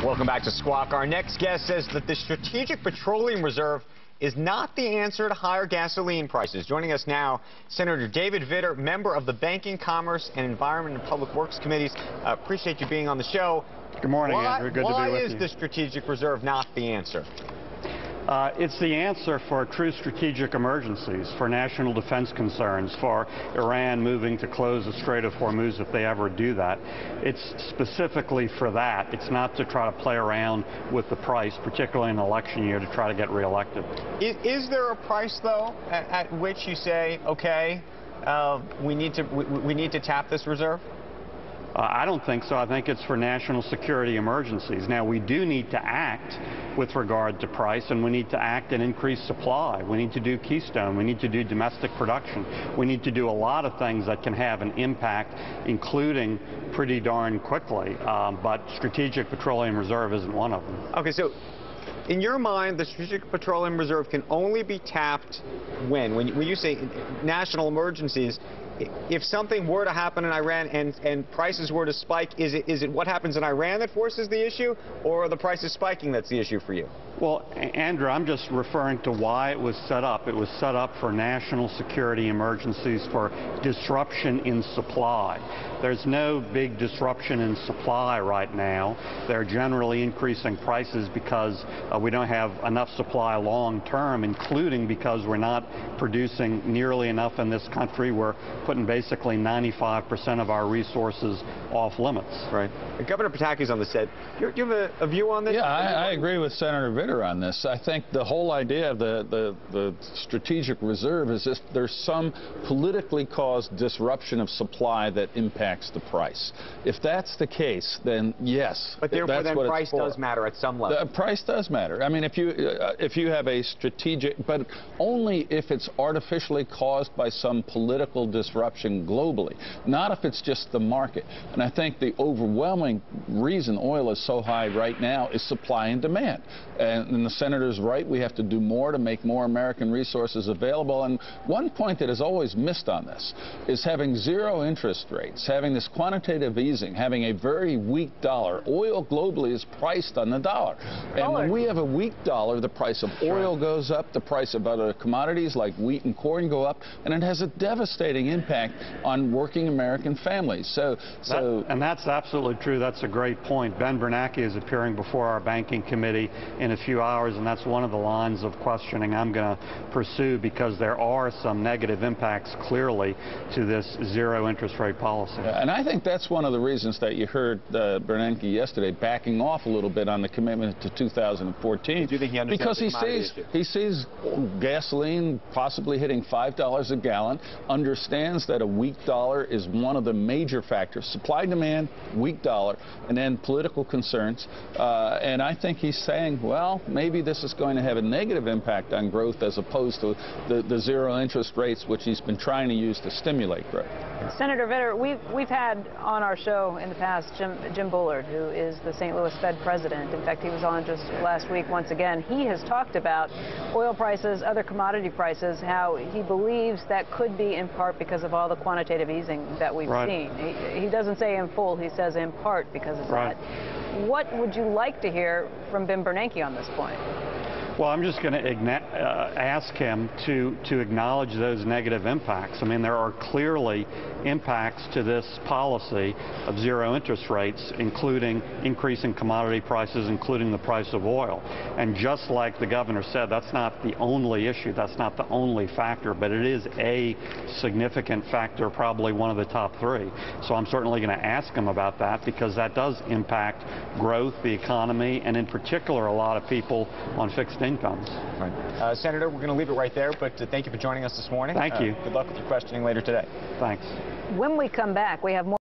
Welcome back to Squawk. Our next guest says that the Strategic Petroleum Reserve is not the answer to higher gasoline prices. Joining us now, Senator David Vitter, member of the Banking, Commerce, and Environment and Public Works Committees. Appreciate you being on the show. Good morning, Andrew. Good to be with you. Why is the Strategic Reserve not the answer? It's the answer for true strategic emergencies, for national defense concerns, for Iran moving to close the Strait of Hormuz if they ever do that. It's specifically for that. It's not to try to play around with the price, particularly in an election year, to try to get reelected. Is there a price, though, at which you say, okay, we need to tap this reserve? I don't think so. I think it's for national security emergencies. Now, we do need to act with regard to price, and we need to act and increase supply. We need to do Keystone. We need to do domestic production. We need to do a lot of things that can have an impact, including pretty darn quickly. But Strategic Petroleum Reserve isn't one of them. Okay, so in your mind, the Strategic Petroleum Reserve can only be tapped when you say national emergencies. If something were to happen in Iran and prices were to spike, is it what happens in Iran that forces the issue, or are the prices spiking that's the issue for you? Well, Andrew, I'm just referring to why it was set up. It was set up for national security emergencies, for disruption in supply. There's no big disruption in supply right now. They're generally increasing prices because we don't have enough supply long term, including because we're not producing nearly enough in this country. We're putting basically 95% of our resources off limits. Right. Governor Pataki's on the set. Do you have a view on this? Yeah, I agree with Senator Vitter on this. I think the whole idea of the Strategic Reserve is if there's some politically caused disruption of supply that impacts the price. If that's the case, then yes. But therefore, then price does matter at some level. The price does matter. I mean, if you have a strategic, but only if it's artificially caused by some political disruption globally, not if it's just the market. And I think the overwhelming reason oil is so high right now is supply and demand. And the senator's right, we have to do more to make more American resources available. And one point that is always missed on this is having zero interest rates, having this quantitative easing, having a very weak dollar. Oil globally is priced on the dollar. And when we have a weak dollar, the price of oil goes up, the price of other commodities like wheat and corn go up, and it has a devastating impact on working American families. And that's absolutely true. That's a great point. Ben Bernanke is appearing before our Banking Committee in a few hours, and that's one of the lines of questioning I'm going to pursue, because there are some negative impacts clearly to this zero interest rate policy. And I think that's one of the reasons that you heard Bernanke yesterday backing off a little bit on the commitment to 2014. Do you think he understands because he sees gasoline possibly hitting $5 a gallon, understands that a weak dollar is one of the major factors, supply, demand, weak dollar, and then political concerns. And I think he's saying, well, maybe this is going to have a negative impact on growth as opposed to the zero interest rates, which he's been trying to use to stimulate growth. Senator Vitter, we've had on our show in the past Jim Bullard, who is the St. Louis Fed president. In fact, he was on just last week once again. He has talked about oil prices, other commodity prices, how he believes that could be in part because of all the quantitative easing that we've seen. He doesn't say in full, he says in part because of that. What would you like to hear from Ben Bernanke on this point? Well, I'm just going to ask him to acknowledge those negative impacts. I mean, there are clearly impacts to this policy of zero interest rates, including increasing commodity prices, including the price of oil. And just like the governor said, that's not the only issue, that's not the only factor, but it is a significant factor, probably one of the top three. So I'm certainly going to ask him about that, because that does impact growth, the economy, and in particular a lot of people on fixed incomes. Right. Senator, we're going to leave it right there, but thank you for joining us this morning. Thank you. Good luck with your questioning later today. Thanks. When we come back, we have more.